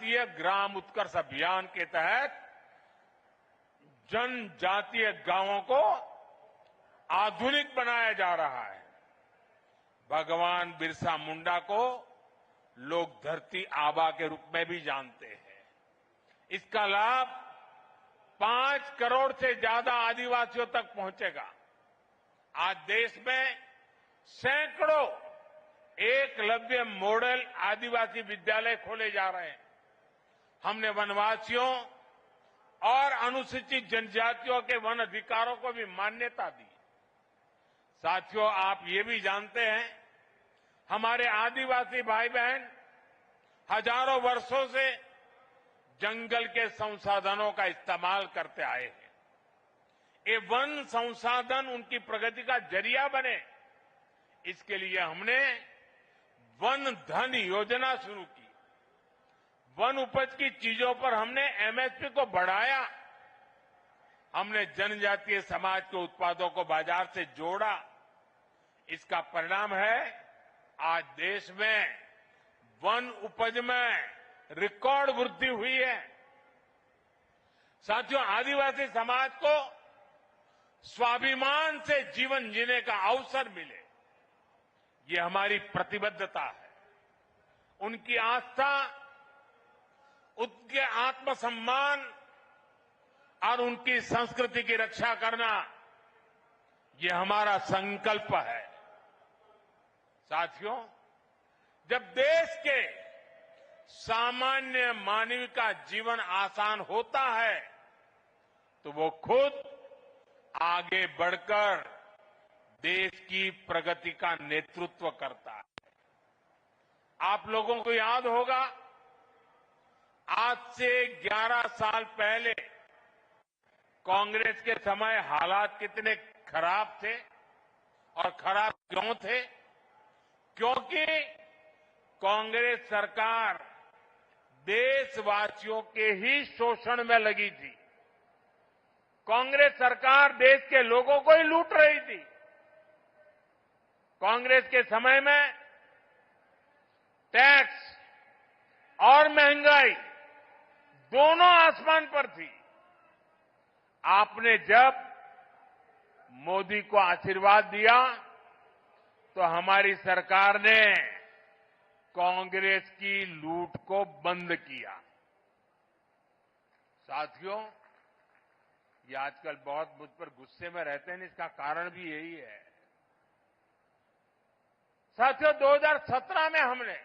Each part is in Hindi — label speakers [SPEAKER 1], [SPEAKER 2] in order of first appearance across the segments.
[SPEAKER 1] जनजातीय ग्राम उत्कर्ष अभियान के तहत जनजातीय गांवों को आधुनिक बनाया जा रहा है। भगवान बिरसा मुंडा को लोग धरती आबा के रूप में भी जानते हैं। इसका लाभ 5 करोड़ से ज्यादा आदिवासियों तक पहुंचेगा। आज देश में सैकड़ों एकलव्य मॉडल आदिवासी विद्यालय खोले जा रहे हैं। हमने वनवासियों और अनुसूचित जनजातियों के वन अधिकारों को भी मान्यता दी। साथियों, आप ये भी जानते हैं, हमारे आदिवासी भाई बहन हजारों वर्षों से जंगल के संसाधनों का इस्तेमाल करते आए हैं। ये वन संसाधन उनकी प्रगति का जरिया बने, इसके लिए हमने वन धन योजना शुरू की। वन उपज की चीजों पर हमने एमएसपी को बढ़ाया। हमने जनजातीय समाज के उत्पादों को बाजार से जोड़ा। इसका परिणाम है आज देश में वन उपज में रिकॉर्ड वृद्धि हुई है। साथियों, आदिवासी समाज को स्वाभिमान से जीवन जीने का अवसर मिले, ये हमारी प्रतिबद्धता है। उनकी आस्था, उनके आत्मसम्मान और उनकी संस्कृति की रक्षा करना, ये हमारा संकल्प है। साथियों, जब देश के सामान्य मानव का जीवन आसान होता है तो वो खुद आगे बढ़कर देश की प्रगति का नेतृत्व करता है। आप लोगों को याद होगा, आज से 11 साल पहले कांग्रेस के समय हालात कितने खराब थे और खराब क्यों थे? क्योंकि कांग्रेस सरकार देशवासियों के ही शोषण में लगी थी। कांग्रेस सरकार देश के लोगों को ही लूट रही थी। कांग्रेस के समय में टैक्स और महंगाई दोनों आसमान पर थी। आपने जब मोदी को आशीर्वाद दिया तो हमारी सरकार ने कांग्रेस की लूट को बंद किया। साथियों, ये आजकल बहुत मुझ पर गुस्से में रहते हैं, इसका कारण भी यही है। साथियों, 2017 में हमने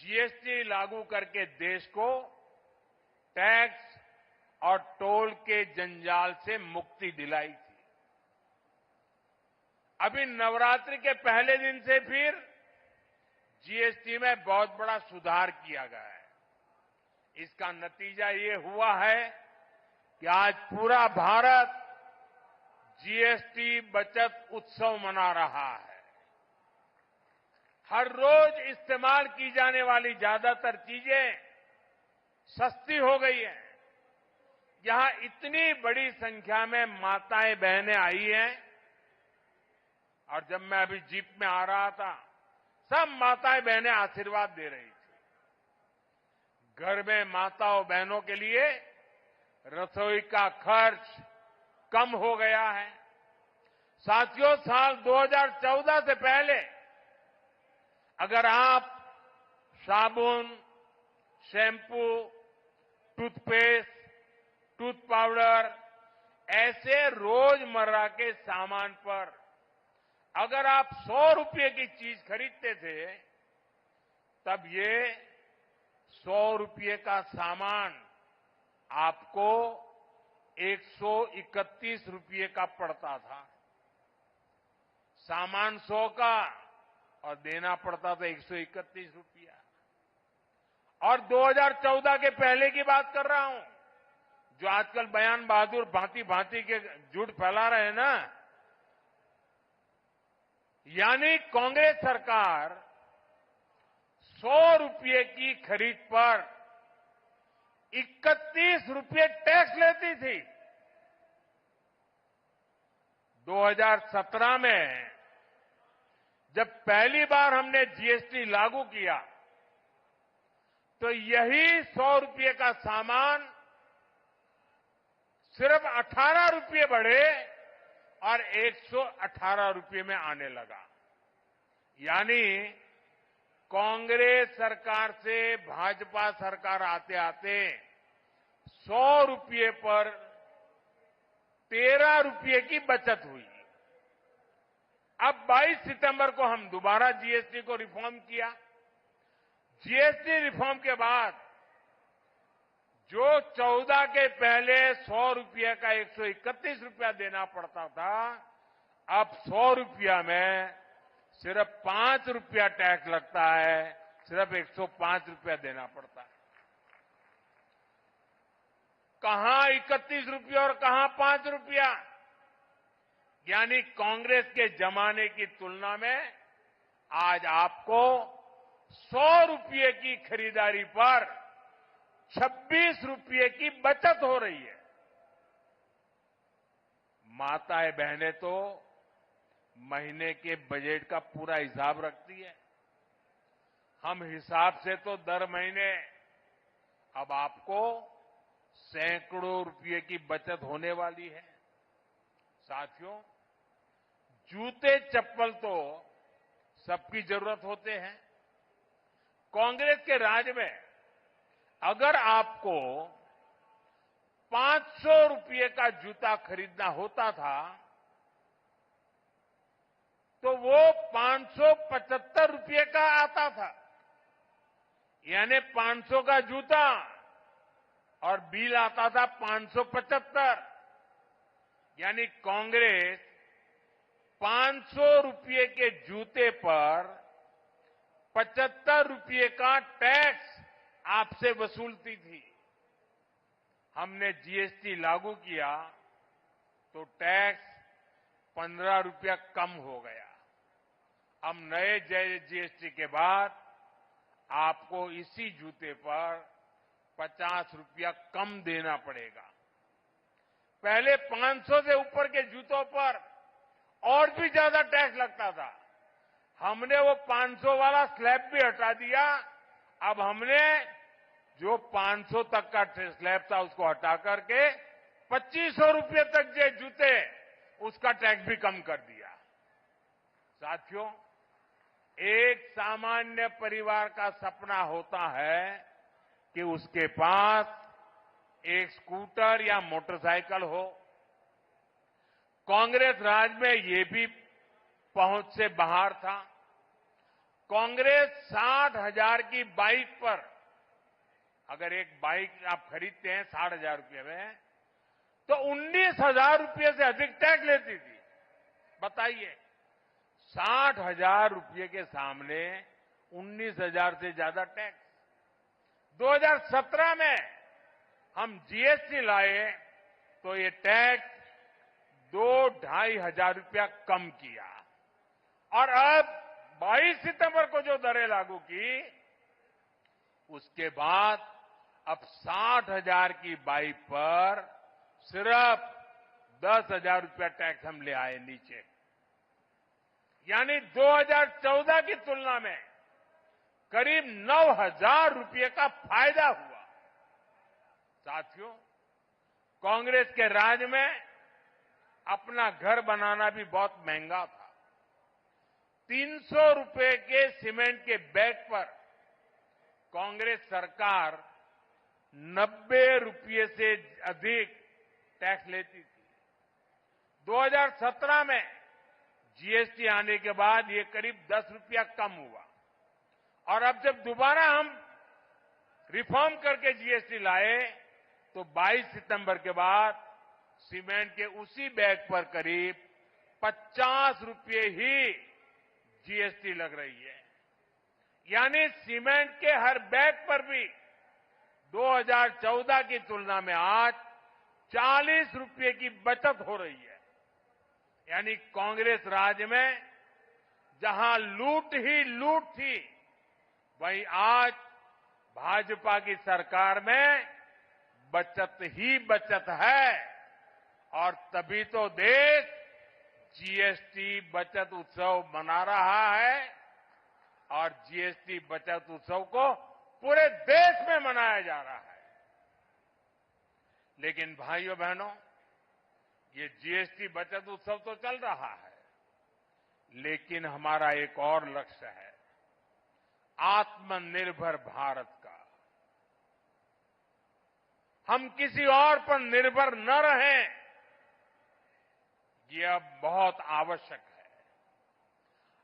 [SPEAKER 1] जीएसटी लागू करके देश को टैक्स और टोल के जंजाल से मुक्ति दिलाई थी। अभी नवरात्रि के पहले दिन से फिर जीएसटी में बहुत बड़ा सुधार किया गया है। इसका नतीजा ये हुआ है कि आज पूरा भारत जीएसटी बचत उत्सव मना रहा है। हर रोज इस्तेमाल की जाने वाली ज्यादातर चीजें सस्ती हो गई हैं। यहां इतनी बड़ी संख्या में माताएं बहनें आई हैं और जब मैं अभी जीप में आ रहा था, सब माताएं बहनें आशीर्वाद दे रही थी। घर में माताओं बहनों के लिए रसोई का खर्च कम हो गया है। साथियों, साल 2014 से पहले अगर आप साबुन, शैम्पू, टूथपेस्ट, टूथ पाउडर ऐसे रोजमर्रा के सामान पर अगर आप 100 रुपये की चीज खरीदते थे, तब ये 100 रुपये का सामान आपको 131 रुपये का पड़ता था। सामान 100 का और देना पड़ता था 131 रुपया। और 2014 के पहले की बात कर रहा हूं, जो आजकल बयान बहादुर भांति भांति के झूठ फैला रहे हैं ना, यानी कांग्रेस सरकार 100 रुपये की खरीद पर 31 रुपये टैक्स लेती थी। 2017 में जब पहली बार हमने जीएसटी लागू किया तो यही 100 रुपये का सामान सिर्फ 18 रुपये बढ़े और 118 रुपये में आने लगा। यानी कांग्रेस सरकार से भाजपा सरकार आते आते 100 रुपये पर 13 रुपये की बचत हुई। अब 22 सितंबर को हम दोबारा जीएसटी को रिफॉर्म किया। जीएसटी रिफॉर्म के बाद जो 14 के पहले 100 रुपये का 131 रुपया देना पड़ता था, अब 100 रुपया में सिर्फ 5 रुपया टैक्स लगता है, सिर्फ 105 रुपया देना पड़ता है। कहां 31 रुपया और कहां 5 रुपया। यानी कांग्रेस के जमाने की तुलना में आज आपको 100 रुपये की खरीदारी पर 26 रुपये की बचत हो रही है। माताएं बहनें तो महीने के बजट का पूरा हिसाब रखती है। हम हिसाब से तो दर महीने अब आपको सैकड़ों रुपये की बचत होने वाली है। साथियों, जूते चप्पल तो सबकी जरूरत होते हैं। कांग्रेस के राज में अगर आपको 500 रुपये का जूता खरीदना होता था तो वो 575 रुपये का आता था। यानी 500 का जूता और बिल आता था 575। यानी कांग्रेस 500 रुपये के जूते पर 75 रुपये का टैक्स आपसे वसूलती थी। हमने जीएसटी लागू किया तो टैक्स 15 रुपया कम हो गया। अब नए जीएसटी के बाद आपको इसी जूते पर 50 रुपया कम देना पड़ेगा। पहले 500 से ऊपर के जूतों पर और भी ज्यादा टैक्स लगता था। हमने वो 500 वाला स्लैब भी हटा दिया। अब हमने जो 500 तक का स्लैब था उसको हटा करके 2500 रुपये तक के जूते उसका टैक्स भी कम कर दिया। साथियों, एक सामान्य परिवार का सपना होता है कि उसके पास एक स्कूटर या मोटरसाइकिल हो। कांग्रेस राज में ये भी पहुंच से बाहर था। कांग्रेस 60,000 की बाइक पर, अगर एक बाइक आप खरीदते हैं 60,000 रुपये में, तो 19,000 रुपये से अधिक टैक्स लेती थी। बताइए, 60,000 रुपये के सामने 19,000 से ज्यादा टैक्स। 2017 में हम जीएसटी लाए तो ये टैक्स 2-2.5 हजार रुपया कम किया और अब 22 सितंबर को जो दरें लागू की उसके बाद अब 60,000 की बाइक पर सिर्फ 10,000 रुपया टैक्स हम ले आए नीचे। यानी 2014 की तुलना में करीब 9,000 रुपये का फायदा हुआ। साथियों, कांग्रेस के राज में अपना घर बनाना भी बहुत महंगा था। 300 रुपये के सीमेंट के बैग पर कांग्रेस सरकार 90 रुपये से अधिक टैक्स लेती थी। 2017 में जीएसटी आने के बाद ये करीब 10 रुपया कम हुआ और अब जब दोबारा हम रिफॉर्म करके जीएसटी लाए तो 22 सितंबर के बाद सीमेंट के उसी बैग पर करीब 50 रुपये ही जीएसटी लग रही है। यानी सीमेंट के हर बैग पर भी 2014 की तुलना में आज 40 रुपये की बचत हो रही है। यानी कांग्रेस राज में जहां लूट ही लूट थी, वहीं आज भाजपा की सरकार में बचत ही बचत है और तभी तो देश जीएसटी बचत उत्सव मना रहा है और जीएसटी बचत उत्सव को पूरे देश में मनाया जा रहा है। लेकिन भाइयों बहनों, ये जीएसटी बचत उत्सव तो चल रहा है, लेकिन हमारा एक और लक्ष्य है, आत्मनिर्भर भारत का। हम किसी और पर निर्भर न रहें, ये अब बहुत आवश्यक है।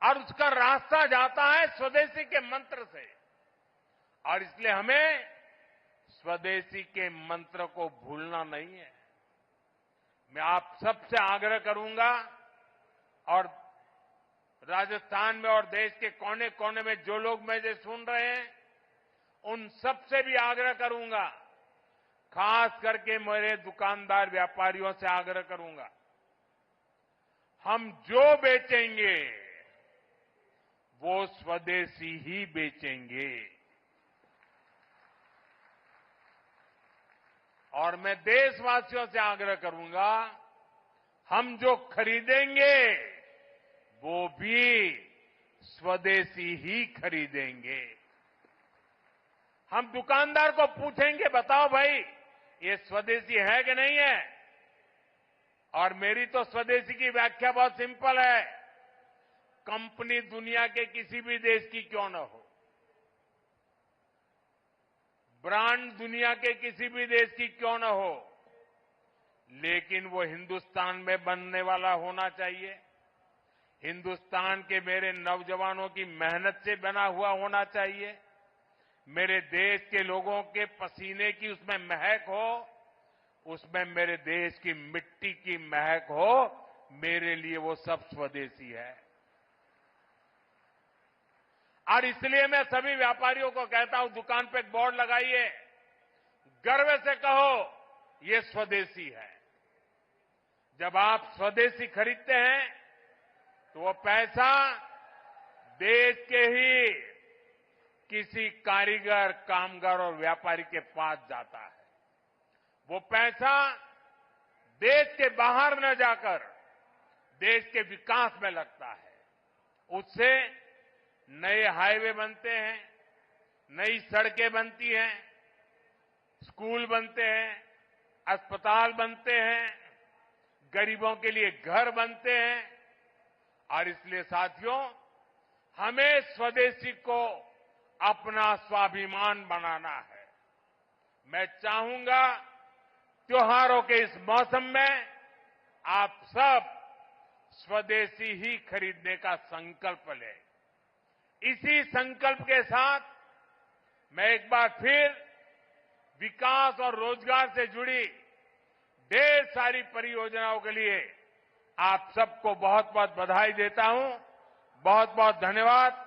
[SPEAKER 1] और उसका रास्ता जाता है स्वदेशी के मंत्र से, और इसलिए हमें स्वदेशी के मंत्र को भूलना नहीं है। मैं आप सबसे आग्रह करूंगा, और राजस्थान में और देश के कोने कोने में जो लोग मुझे सुन रहे हैं, उन सबसे भी आग्रह करूंगा, खास करके मेरे दुकानदार व्यापारियों से आग्रह करूंगा, हम जो बेचेंगे वो स्वदेशी ही बेचेंगे। और मैं देशवासियों से आग्रह करूंगा, हम जो खरीदेंगे वो भी स्वदेशी ही खरीदेंगे। हम दुकानदार को पूछेंगे, बताओ भाई ये स्वदेशी है कि नहीं है? और मेरी तो स्वदेशी की व्याख्या बहुत सिंपल है, कंपनी दुनिया के किसी भी देश की क्यों न हो, ब्रांड दुनिया के किसी भी देश की क्यों न हो, लेकिन वो हिंदुस्तान में बनने वाला होना चाहिए, हिंदुस्तान के मेरे नौजवानों की मेहनत से बना हुआ होना चाहिए, मेरे देश के लोगों के पसीने की उसमें महक हो, उसमें मेरे देश की मिट्टी की महक हो, मेरे लिए वो सब स्वदेशी है। और इसलिए मैं सभी व्यापारियों को कहता हूं, दुकान पे एक बोर्ड लगाइए, गर्व से कहो ये स्वदेशी है। जब आप स्वदेशी खरीदते हैं तो वो पैसा देश के ही किसी कारीगर, कामगार और व्यापारी के पास जाता है। वो पैसा देश के बाहर न जाकर देश के विकास में लगता है। उससे नए हाईवे बनते हैं, नई सड़कें बनती हैं, स्कूल बनते हैं, अस्पताल बनते हैं, गरीबों के लिए घर बनते हैं। और इसलिए साथियों, हमें स्वदेशी को अपना स्वाभिमान बनाना है। मैं चाहूंगा त्योहारों के इस मौसम में आप सब स्वदेशी ही खरीदने का संकल्प लें। इसी संकल्प के साथ मैं एक बार फिर विकास और रोजगार से जुड़ी ढेर सारी परियोजनाओं के लिए आप सबको बहुत बहुत बधाई देता हूं। बहुत बहुत धन्यवाद।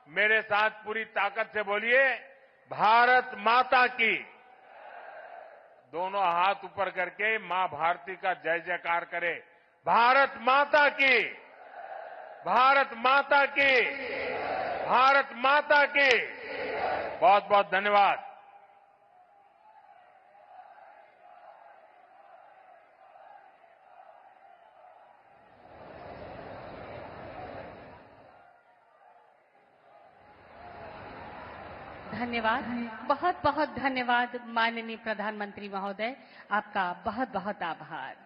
[SPEAKER 1] मेरे साथ पूरी ताकत से बोलिए, भारत माता की। दोनों हाथ ऊपर करके मां भारती का जय जयकार करें। भारत माता की, भारत माता की, भारत माता की। बहुत बहुत धन्यवाद।
[SPEAKER 2] धन्यवाद, बहुत बहुत धन्यवाद माननीय प्रधानमंत्री महोदय, आपका बहुत बहुत आभार।